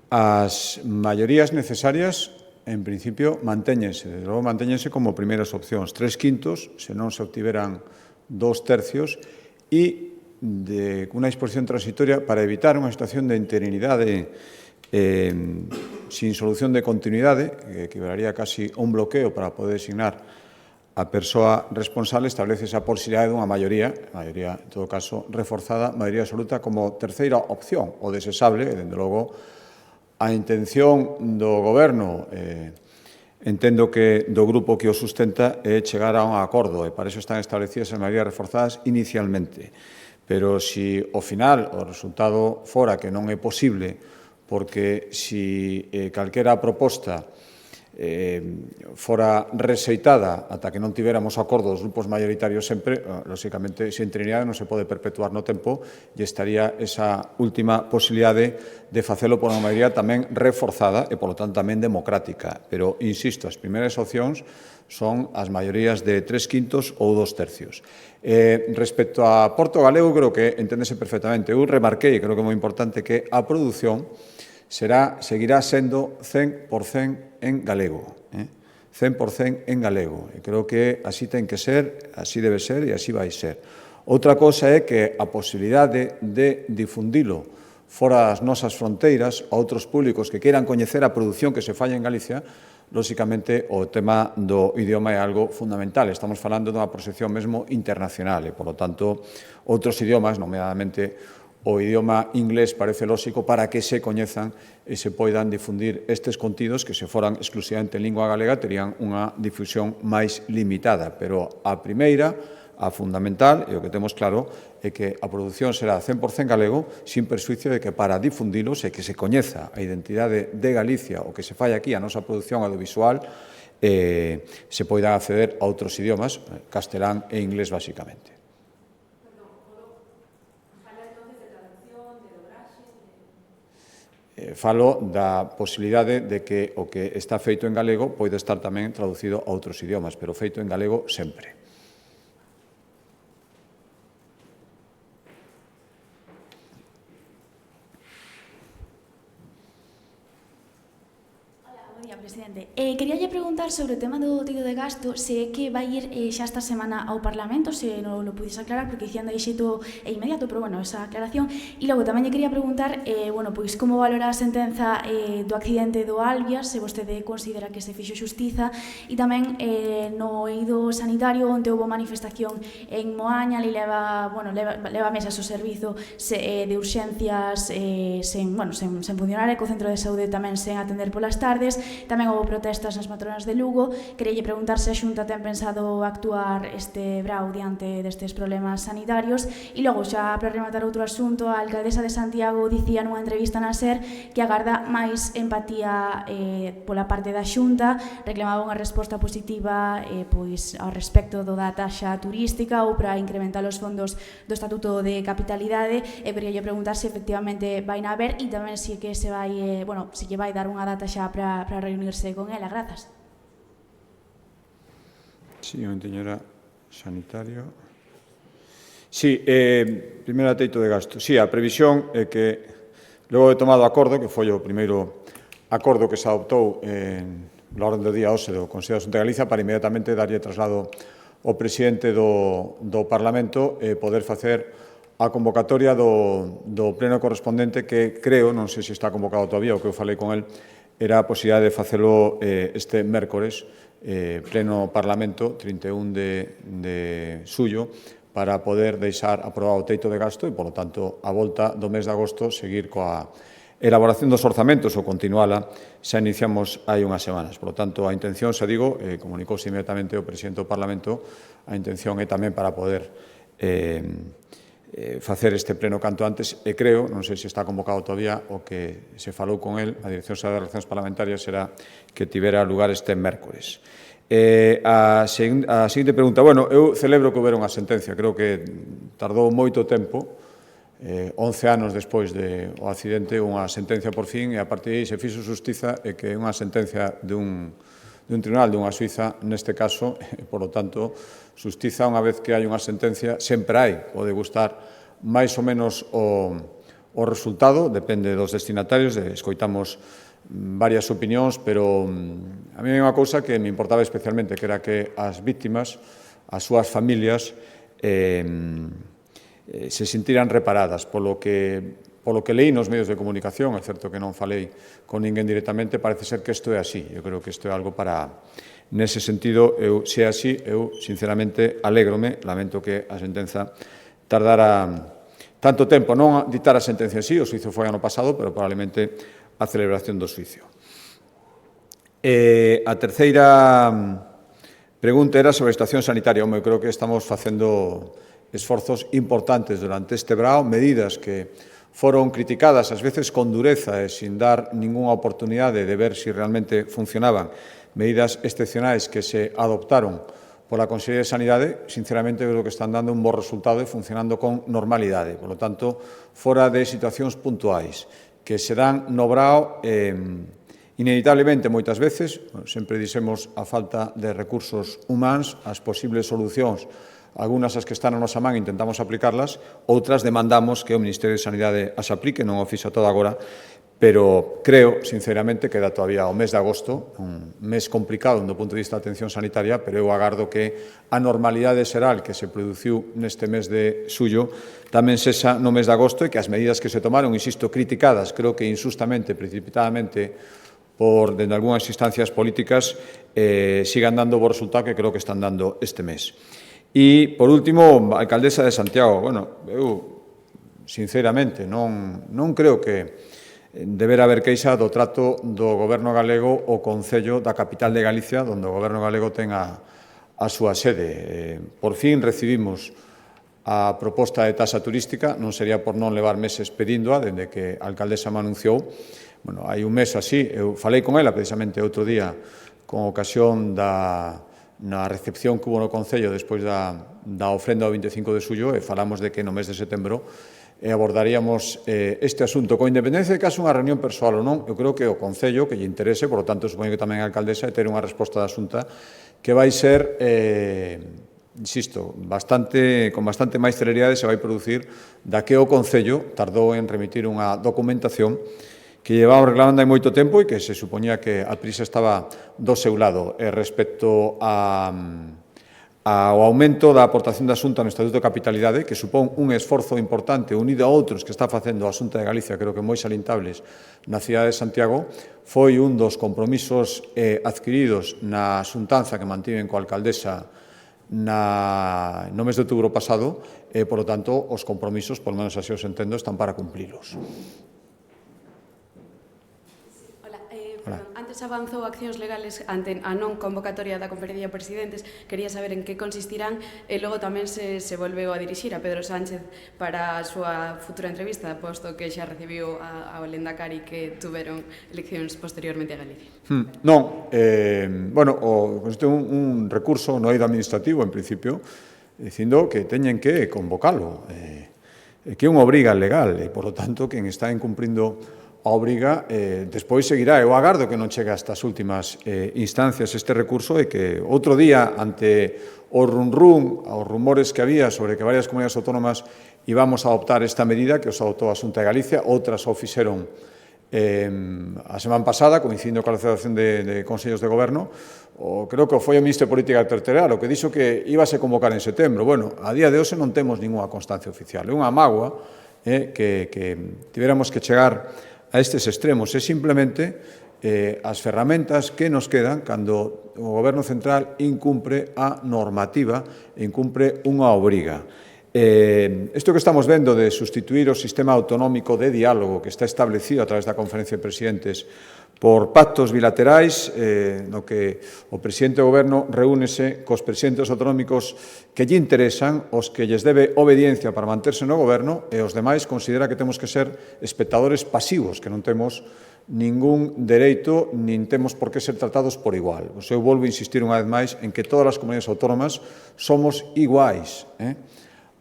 as maiorías necesarias, en principio, mantéñense, desde logo mantéñense como primeiras opcións, 3/5, se non se obtiveran 2/3, e de unha disposición transitoria para evitar unha situación de interinidade sin solución de continuidade, que equivalaría casi a un bloqueo para poder designar a persoa responsable, establece esa posibilidade dunha maioría, en todo caso, reforzada, maioría absoluta, como terceira opción, o desexable, e, dende logo, a intención do Goberno, entendo que do grupo que o sustenta, é chegar a un acordo, e para iso están establecidas as maiorías reforzadas inicialmente. Pero se ao final o resultado fora que non é posible, porque se calquera proposta fora rexeitada ata que non tiveramos acordo dos grupos maioritarios sempre, lóxicamente, se interinidade non se pode perpetuar no tempo e estaría esa última posibilidade de facelo por unha maioría tamén reforzada e, polo tanto, tamén democrática. Pero, insisto, as primeiras opcións son as maiorías de 3/5 ou 2/3. Respecto a Porto Galego, creo que enténdese perfectamente. Eu remarquei, creo que é moi importante, que a produción seguirá sendo 100% en galego. 100% en galego. E creo que así ten que ser, así debe ser e así vai ser. Outra cosa é que a posibilidade de difundilo fora das nosas fronteiras a outros públicos que queiran coñecer a produción que se falla en Galicia, lóxicamente o tema do idioma é algo fundamental. Estamos falando dunha proxección mesmo internacional e, por lo tanto, outros idiomas, nomeadamente o idioma inglés, parece lóxico para que se coñezan e se poidan difundir estes contidos que se foran exclusivamente en lingua galega terían unha difusión máis limitada, pero a primeira, a fundamental, e o que temos claro é que a produción será 100% galego, sin persuicio de que para difundilos e que se coñeza a identidade de Galicia o que se fai aquí a nosa produción audiovisual se poidan acceder a outros idiomas, castelán e inglés basicamente. Falo da posibilidade de que o que está feito en galego pode estar tamén traducido a outros idiomas, pero feito en galego sempre. Presidente, queríalle preguntar sobre o tema do teito de gasto, se é que vai ir xa esta semana ao Parlamento, se non lo pudiese aclarar, porque dicían de xeito inmediato, pero bueno, esa aclaración. E logo tamén lle quería preguntar, pois como valora a sentenza do accidente do Albias, se vostede considera que se fixo xustiza, e tamén no eido sanitario, onde houve manifestación en Moaña, ali leva mesas o servizo de urxencias sen funcionar, e co centro de saúde tamén sen atender polas tardes. Tamén houve protestas nas matronas de Lugo. Queríalle preguntar se a Xunta ten pensado actuar este brao diante destes problemas sanitarios. E logo, xa para rematar outro asunto, a alcaldesa de Santiago dicía nunha entrevista na SER que agarda máis empatía pola parte da Xunta, reclamaba unha resposta positiva ao respecto da taxa turística ou para incrementar os fondos do Estatuto de Capitalidade. E queríalle preguntar se efectivamente vai na haber e tamén se que se vai, se lle vai dar unha data xa para reunirse con ela. Grazas. Sí, o enteñera sanitario. Sí, primeiro a teito de gasto. Sí, a previsión é que logo de tomado acordo, que foi o primeiro acordo que se adoptou en la orden do día hoxe do Consello de Xunta de Galicia para inmediatamente darlle traslado ao presidente do Parlamento e poder facer a convocatoria do pleno correspondente que creo, non sei se está convocado todavía, o que eu falei con el, era a posibilidade de facelo este mércores, pleno Parlamento, 31 de xullo, para poder deixar aprobado o teito de gasto e, polo tanto, a volta do mes de agosto, seguir coa elaboración dos orzamentos ou continuala xa iniciamos hai unhas semanas. Por lo tanto, a intención, xa digo, comunicouse inmediatamente o presidente do Parlamento, a intención é tamén para poder facer este pleno canto antes e creo, non sei se está convocado todavía, o que se falou con el, a Dirección Xeral de Relacións Parlamentarias será que tivera lugar este mércores. A seguinte pregunta, bueno, eu celebro que houbera unha sentencia, creo que tardou moito tempo, 11 anos despois do accidente, unha sentencia por fin, e a partir de aí se fixo xustiza e que unha sentencia dun tribunal dunha Suiza, neste caso, e, por lo tanto, xustiza unha vez que hai unha sentencia, sempre hai, pode gustar máis ou menos o resultado, depende dos destinatarios, escoitamos varias opinións, pero a mí hai unha cousa que me importaba especialmente, que era que as víctimas, as súas familias, se sentiran reparadas polo que leí nos medios de comunicación. É certo que non falei con ninguén directamente, parece ser que isto é así. Eu creo que isto é algo para... Nese sentido, se é así, eu sinceramente alégrome, lamento que a sentenza tardara tanto tempo, non a ditar a sentencia en sí, o xuizo foi ano pasado, pero probablemente a celebración do xuizo. A terceira pregunta era sobre a situación sanitaria. Eu creo que estamos facendo esforzos importantes durante este brao, medidas que foron criticadas, ás veces con dureza e sin dar ninguna oportunidade de ver se realmente funcionaban, medidas excepcionais que se adoptaron pola Consellería de Sanidade, sinceramente creo que están dando un bo resultado e funcionando con normalidade. Por lo tanto, fora de situacións puntuais que se dan no brao inevitablemente moitas veces, sempre dixemos a falta de recursos humanos, as posibles solucións, algunhas as que están na nosa man intentamos aplicarlas, outras demandamos que o Ministerio de Sanidade as aplique, non o fixo todo agora, pero creo, sinceramente, que queda todavía o mes de agosto, un mes complicado do punto de vista da atención sanitaria, pero eu agardo que a normalidade xeral que se produciu neste mes de xullo tamén sexa no mes de agosto e que as medidas que se tomaron, insisto, criticadas, creo que injustamente, precipitadamente, por dende algunhas instancias políticas, sigan dando o resultado que creo que están dando este mes. E, por último, a alcaldesa de Santiago. Bueno, eu, sinceramente, non creo que deber haber queixa do trato do Goberno galego o Concello da capital de Galicia, onde o Goberno galego ten a súa sede. Por fin recibimos a proposta de taxa turística, non sería por non levar meses pedíndoa, dende que a alcaldesa me anunciou. Bueno, hai un mes así, eu falei con ela precisamente outro día con ocasión na recepción que hubo no Concello despois da ofrenda do 25 de xullo e falamos de que no mes de setembro abordaríamos este asunto. Con independencia de que haxa unha reunión persoal ou non, eu creo que o Concello, que lle interese, por lo tanto, supoño que tamén a alcaldesa, é ter unha resposta da Xunta que vai ser, insisto, con bastante máis celeridade se vai producir da que o Concello tardou en remitir unha documentación que llevaba reclamando hai moito tempo e que se supoñía que a prisa estaba do seu lado. Respecto ao aumento da aportación da Xunta no Estatuto de Capitalidade, que supón un esforzo importante unido a outros que está facendo a Xunta de Galicia, creo que moi salientables, na cidade de Santiago, foi un dos compromisos adquiridos na xuntanza que mantiven coa alcaldesa no mes de outubro pasado, e, por lo tanto, os compromisos, por lo menos así os entendo, están para cumplilos. Antes avanzou accións legales ante a non convocatoria da Conferencia de Presidentes. Quería saber en que consistirán e logo tamén se volveu a dirixir a Pedro Sánchez para a súa futura entrevista, posto que xa recibiu ao Lendakari que tuveron eleccións posteriormente a Galicia. Non, bueno, consiste un recurso no eido administrativo, en principio, dicindo que teñen que convocalo, que é unha obriga legal e, por lo tanto, quen está incumprindo a obriga, despois seguirá. Eu agardo que non chegue a estas últimas instancias este recurso e que outro día, ante o os rumores que había sobre que varias comunidades autónomas íbamos a adoptar esta medida que os adoptou a Xunta de Galicia, outras o fixeron a semana pasada, coincidindo coa celebración de Consellos de Goberno, creo que foi o Ministro de Política Territorial o que dixo que íbase a convocar en setembro. Bueno, a día de hoxe non temos ninguna constancia oficial. É unha mágoa que tivéramos que chegar a estes extremos. É simplemente as ferramentas que nos quedan cando o Goberno Central incumpre a normativa e incumpre unha obriga. Isto que estamos vendo de sustituir o sistema autonómico de diálogo que está establecido a través da Conferencia de Presidentes por pactos bilaterais, no que o presidente do Goberno reúnese cos presidentes autonómicos que lle interesan, os que lles debe obediencia para manterse no Goberno, e os demais considera que temos que ser espectadores pasivos, que non temos ningún dereito, nin temos por que ser tratados por igual. Eu volvo a insistir unha vez máis en que todas as comunidades autónomas somos iguais,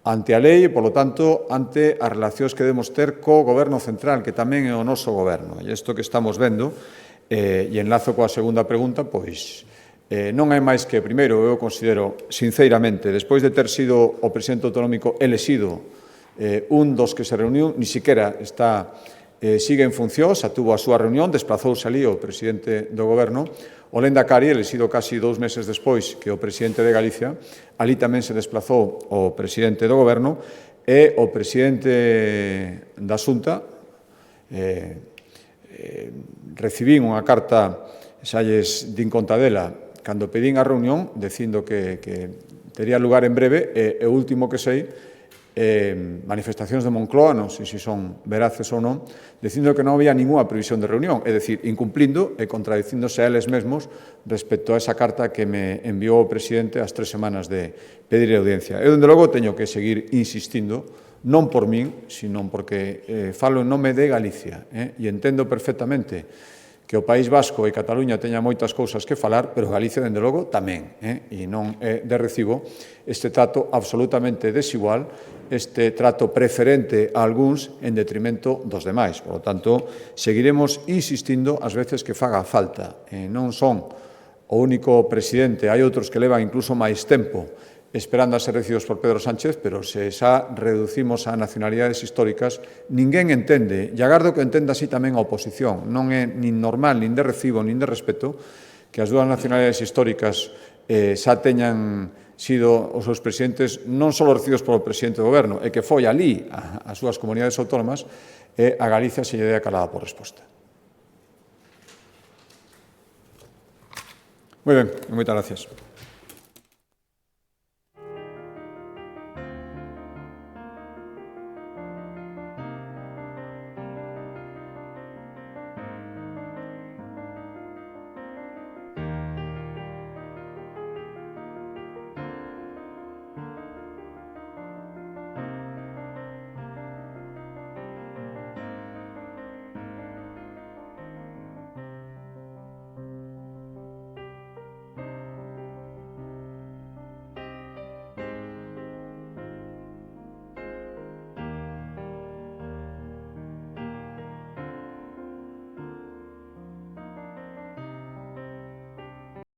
ante a lei e, polo tanto, ante as relacións que debemos ter co Goberno Central, que tamén é o noso Goberno. E isto que estamos vendo, e enlazo coa segunda pregunta, pois non é máis que, primeiro, eu considero, sinceramente, despois de ter sido o presidente autonómico elexido un dos que se reuniu, ni siquiera sigue en función, xa tuvo a súa reunión, desplazouse ali o presidente do Goberno, o Lendakari, elexido casi 2 meses despois que o presidente de Galicia, ali tamén se desplazou o presidente do Goberno e o presidente da Xunta. Recibín unha carta, xa lles din conta dela, cando pedín a reunión, dicindo que tería lugar en breve, e o último que sei, manifestacións de Moncloa, non sei se son veraces ou non, dicindo que non había ninguna previsión de reunión, é dicir, incumplindo e contradicíndose a eles mesmos respecto a esa carta que me enviou o presidente ás 3 semanas de pedir audiencia. Eu, dende logo, teño que seguir insistindo, non por min, sino porque falo en nome de Galicia, e entendo perfectamente que o País Vasco e Cataluña teña moitas cousas que falar, pero Galicia, dende logo, tamén, e non é de recibo este trato absolutamente desigual, este trato preferente a algúns en detrimento dos demais. Por lo tanto, seguiremos insistindo as veces que faga falta. Non son o único presidente, hai outros que levan incluso máis tempo esperando a ser recibidos por Pedro Sánchez, pero se xa reducimos a nacionalidades históricas, ninguén entende, e agardo que entenda así tamén a oposición, non é nin normal, nin de recibo, nin de respeto, que as dúas nacionalidades históricas xa teñan sido os seus presidentes non só recibidos polo presidente do goberno, e que foi ali as súas comunidades autónomas, e a Galicia se lle dea calada por resposta. Moi ben, moitas gracias.